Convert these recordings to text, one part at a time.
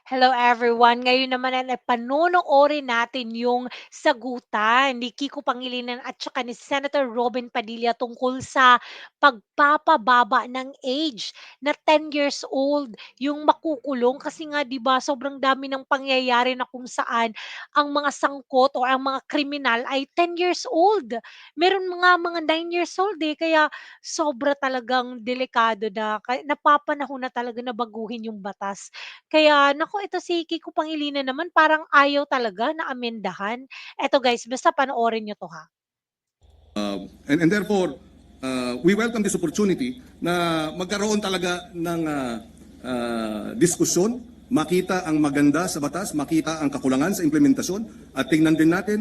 Hello everyone. Ngayon naman ay panonoorin natin yung sagutan ni Kiko Pangilinan at saka ni Senator Robin Padilla tungkol sa pagpapababa ng age na 10 years old yung makukulong kasi nga 'di ba sobrang dami ng pangyayari na kung saan ang mga sangkot o ang mga kriminal ay 10 years old. Meron mga 9 years old eh kaya sobra talagang delikado na napapanahon na talaga na baguhin yung batas. Kaya naku, ito si Kiko Pangilinan naman parang ayaw talaga na amendahan. Eto guys, basta panoorin niyo 'to ha. And therefore, we welcome this opportunity na magkaroon talaga ng diskusyon, makita ang maganda sa batas, makita ang kakulangan sa implementasyon, at tingnan din natin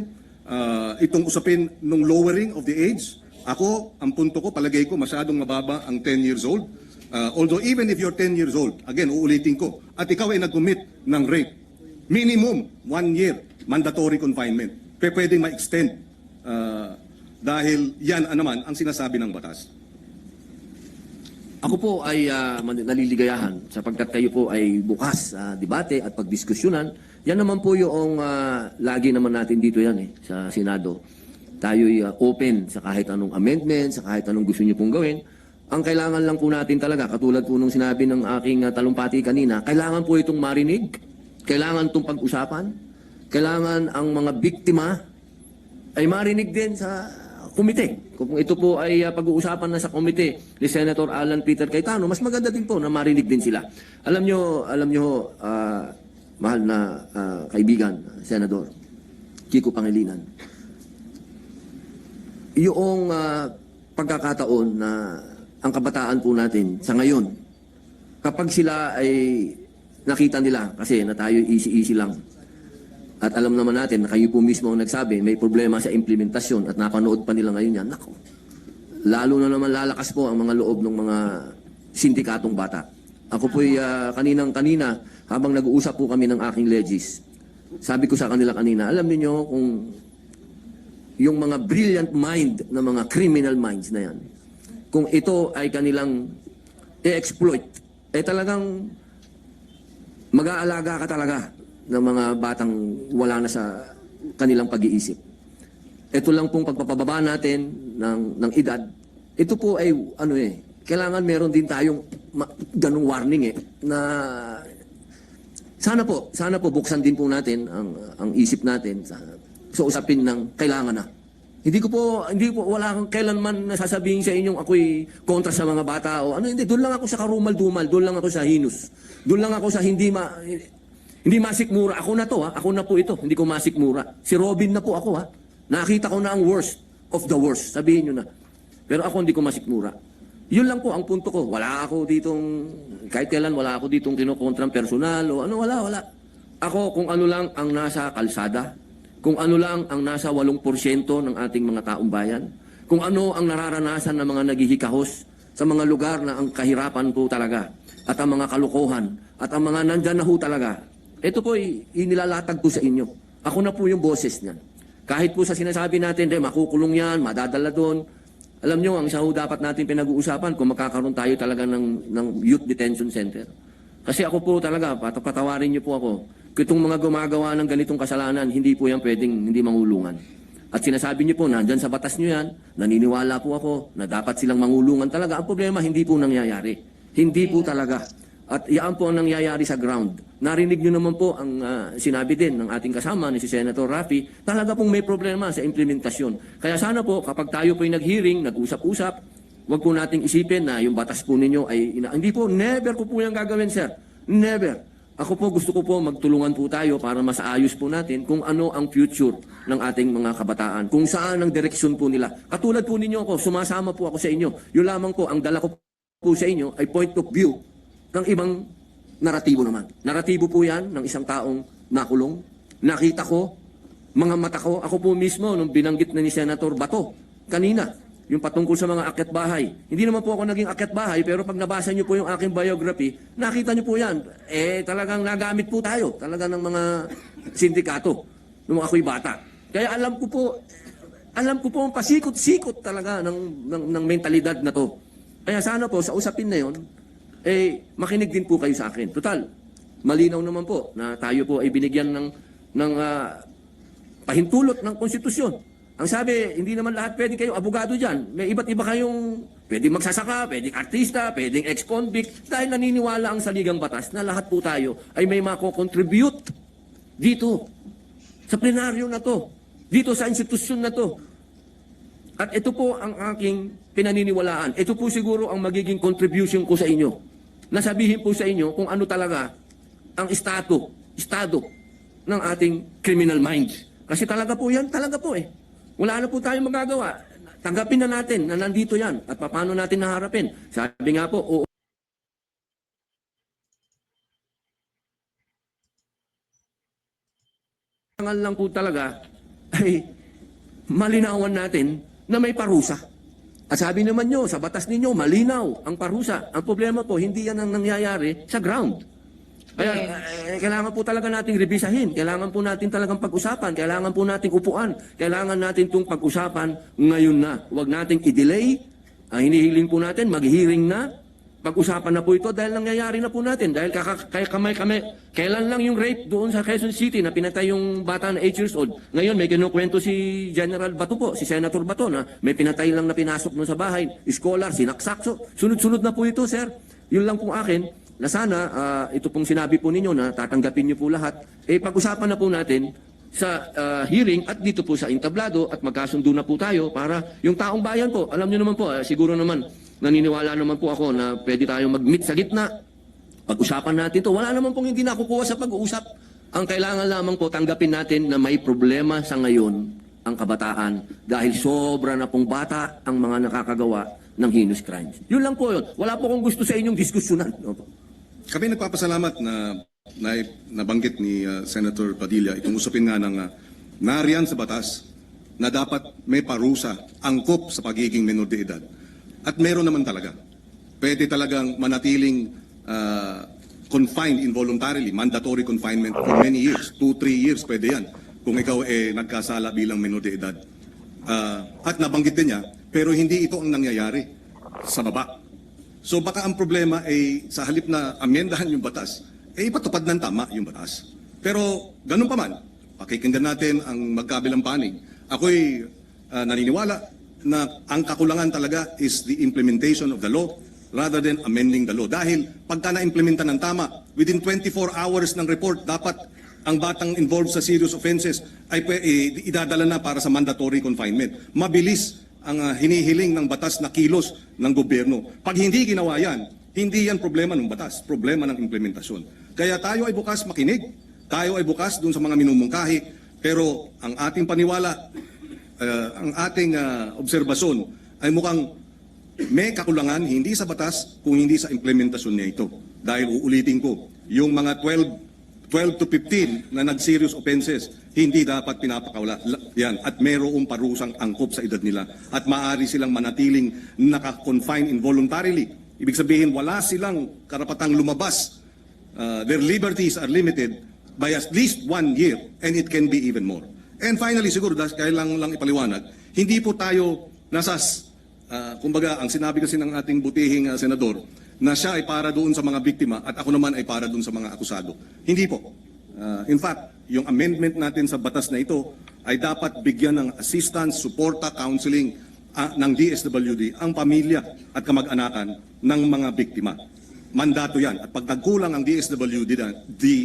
itong usapin ng lowering of the age. Ako, ang punto ko, palagay ko, masyadong mababa ang 10 years old. Although even if you're 10 years old, again, uulitin ko, at ikaw ay nag-commit ng rape, minimum 1 year mandatory confinement. Pwedeng ma-extend dahil yan naman ang sinasabi ng batas. Ako po ay naliligayahan sapagkat kayo po ay bukas sa debate at pagdiskusyonan. Yan naman po yung lagi naman natin dito yan sa Senado. Tayo'y open sa kahit anong amendment, sa kahit anong gusto niyo pong gawin. Ang kailangan lang po natin talaga, katulad po nung sinabi ng aking talumpati kanina, kailangan po itong marinig, kailangan itong pag-usapan, kailangan ang mga biktima ay marinig din sa komite. Kung ito po ay pag-uusapan na sa komite ni Senator Alan Peter Cayetano, mas maganda din po na marinig din sila. Alam nyo, mahal na kaibigan, Senador Kiko Pangilinan, yung pagkakataon na ang kabataan po natin sa ngayon, kapag sila ay nakita nila, kasi na tayo easy-easy lang, at alam naman natin na kayo po mismo ang nagsabi, may problema sa implementasyon at napanood pa nila ngayon yan. Nako, lalo na naman lalakas po ang mga loob ng mga sindikatong bata. Ako po'y kaninang-kanina, habang nag-uusap po kami ng aking legis, sabi ko sa kanila kanina, alam niyo kung yung mga brilliant mind na mga criminal minds na yan, kung ito ay kanilang i-exploit, talagang mag-aalaga ka talaga ng mga batang wala na sa kanilang pag-iisip. Ito lang pong pagpapababa natin ng edad. Ito po ay kailangan meron din tayong ganung warning na sana po buksan din po natin ang isip natin sa usapin ng kailangan na. Hindi po wala kang kailanman nasasabihin sa inyong ako'y kontra sa mga bata o hindi, doon lang ako sa karumal-dumal, doon lang ako sa hinus. Doon lang ako sa hindi masikmura. Ako na to ako na po ito, hindi ko masikmura. Si Robin na po ako Nakita ko na ang worst of the worst, sabihin niyo na. Pero ako hindi ko masikmura. Yun lang po ang punto ko. Wala ako kahit kailan wala ako ditong kinokontrang personal o wala. Ako kung ano lang ang nasa kalsada, kung ano lang ang nasa 8% ng ating mga taong bayan, kung ano ang nararanasan ng mga naghihikahos sa mga lugar na ang kahirapan po talaga, at ang mga kalukuhan, at ang mga nandyan na ho talaga. Ito po inilalatag ko sa inyo. Ako na po yung boses niyan. Kahit po sa sinasabi natin, makukulong yan, madadala doon. Alam nyo, ang isa ho dapat natin pinag-uusapan kung magkakaroon tayo talaga ng youth detention center. Kasi ako po talaga, patawarin niyo po ako. Itong mga gumagawa ng ganitong kasalanan, hindi po yan pwedeng hindi mangulungan. At sinasabi niyo po, nandyan sa batas niyo yan, naniniwala po ako na dapat silang mangulungan talaga. Ang problema, hindi po nangyayari. Hindi po talaga. At iyan po ang nangyayari sa ground. Narinig niyo naman po ang sinabi din ng ating kasama, ni si Senator Raffy, talaga pong may problema sa implementasyon. Kaya sana po, kapag tayo po'y nag-hearing, nag-usap-usap, huwag po nating isipin na yung batas po ninyo ay hindi po, never ko po yan gagawin, sir. Never. Ako po, gusto ko po magtulungan po tayo para mas ayos po natin kung ano ang future ng ating mga kabataan, kung saan ang direksyon po nila. Katulad po ninyo ako, sumasama po ako sa inyo. Yun lamang po, ang dala ko po sa inyo ay point of view ng ibang naratibo naman. Naratibo po yan ng isang taong nakulong. Nakita ko, mga mata ko, ako po mismo, nung binanggit na ni Senator Bato kanina, yung patungkol sa mga akyat bahay. Hindi naman po ako naging akyat bahay, pero pag nabasa niyo po yung aking biography, nakita niyo po yan. Talagang nagamit po tayo, talaga ng mga sindikato, nung ako'y bata. Kaya alam ko po ang pasikot-sikot talaga ng mentalidad na to. Kaya sana po, sa usapin na yon, makinig din po kayo sa akin. Total, malinaw naman po na tayo po ay binigyan ng pahintulot ng konstitusyon. Ang sabi, hindi naman lahat pwede kayo abogado dyan. May iba't iba kayong pwedeng magsasaka, pwedeng artista, pwedeng ex-convict. Dahil naniniwala ang saligang batas na lahat po tayo ay may mako-contribute dito sa plenaryo na to, dito sa institusyon na to. At ito po ang aking pinaniniwalaan. Ito po siguro ang magiging contribution ko sa inyo. Nasabihin po sa inyo kung ano talaga ang estado ng ating criminal minds. Kasi talaga po yan, talaga po eh. Wala na po tayong magagawa. Tanggapin na natin na nandito yan at paano natin naharapin. Sabi nga po, oo. Kailangan lang po talaga ay malinawan natin na may parusa. At sabi naman nyo, sa batas ninyo, malinaw ang parusa. Ang problema po, hindi yan ang nangyayari sa ground. Kaya kailangan po talaga nating revisahin. Kailangan po natin talagang pag-usapan. Kailangan po nating upuan. Kailangan natin itong pag-usapan ngayon na. Huwag nating i-delay. Hinihiling po natin, mag-hearing na. Pag-usapan na po ito dahil nangyayari na po natin. Dahil kailan lang yung rape doon sa Quezon City na pinatay yung bata na 8 years old. Ngayon may kinukwento si General Bato po, si Senator Bato na may pinatay lang na pinasok doon sa bahay. Scholar, sinaksak. So, sunod-sunod na po ito, sir. Yun lang po akin na sana ito pong sinabi po ninyo na tatanggapin niyo po lahat, pag-usapan na po natin sa hearing at dito po sa entablado at magkasundo na po tayo para yung taong bayan po, alam niyo naman po, siguro naman naniniwala naman po ako na pwede tayong mag-meet sa gitna. Pag-usapan natin to. Wala naman pong hindi nakukuha sa pag-uusap. Ang kailangan lamang po tanggapin natin na may problema sa ngayon ang kabataan dahil sobra na pong bata ang mga nakakagawa ng heinous crimes. Yun lang po yun. Wala po akong gusto sa inyong diskusyonan. Kami nagpapasalamat na nabanggit ni Senator Padilla itong usapin nga ng nariyan sa batas na dapat may parusa, angkop sa pagiging menor de edad. At meron naman talaga. Pwede talagang manatiling confined involuntarily, mandatory confinement for many years, 2-3 years pwede yan kung ikaw nagkasala bilang menor de edad. At nabanggit din niya, pero hindi ito ang nangyayari sa baba. So baka ang problema ay sa halip na amyendahan yung batas, ipatupad ng tama yung batas. Pero ganun pa man, pakikinggan natin ang magkabilang panig. Ako'y naniniwala na ang kakulangan talaga is the implementation of the law rather than amending the law. Dahil pagka na-implementa ng tama, within 24 hours ng report, dapat ang batang involved sa serious offenses ay idadala na para sa mandatory confinement. Mabilis ang hinihiling ng batas na kilos ng gobyerno. Pag hindi ginawa yan, hindi yan problema ng batas, problema ng implementasyon. Kaya tayo ay bukas makinig, tayo ay bukas dun sa mga minumungkahi, pero ang ating paniwala, ang ating obserbasyon ay mukhang may kakulangan hindi sa batas kung hindi sa implementasyon niya ito. Dahil uulitin ko, yung mga 12 to 15 na nag-serious offenses, hindi dapat pinapakawala yan at mayroong parusang angkop sa edad nila at maaari silang manatiling naka-confine involuntarily. Ibig sabihin, wala silang karapatang lumabas. Their liberties are limited by at least 1 year and it can be even more. And finally, siguro, kailangan lang ipaliwanag, hindi po tayo kumbaga, ang sinabi kasi ng ating butihing senador, na siya ay para doon sa mga biktima at ako naman ay para doon sa mga akusado. Hindi po. In fact, yung amendment natin sa batas na ito ay dapat bigyan ng assistance, suporta, counseling ng DSWD ang pamilya at kamag-anakan ng mga biktima. Mandato yan. At pag nagkulang ang DSWD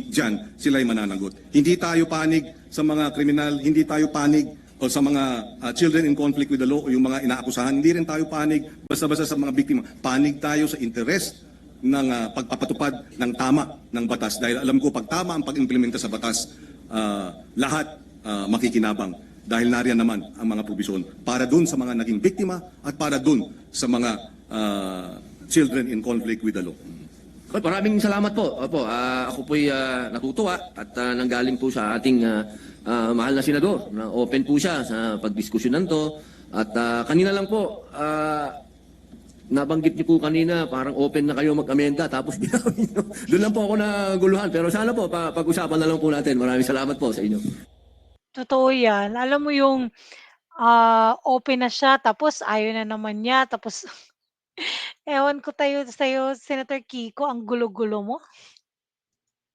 dyan, sila'y mananagot. Hindi tayo panig sa mga kriminal, hindi tayo panig o sa mga children in conflict with the law o yung mga inaakusahan. Hindi rin tayo panig basta-basta sa mga biktima. Panig tayo sa interest ng pagpapatupad ng tama ng batas. Dahil alam ko pag tama ang pag-implementa sa batas, lahat makikinabang. Dahil nariyan naman ang mga probisyon para dun sa mga naging biktima at para dun sa mga children in conflict with the law. Maraming salamat po. Opo, ako po'y natutuwa at nanggaling po sa ating mahal na senador na open po siya sa pagdiskusyonan to. At kanina lang po, nabanggit niyo po kanina, parang open na kayo mag-amenda tapos binawin niyo. Doon lang po ako naguluhan. Pero sana po, pag-usapan na lang po natin. Maraming salamat po sa inyo. Totoo yan. Alam mo yung, open na siya tapos ayaw na naman niya tapos ewan ko sa'yo Senator Kiko ang gulo-gulo mo.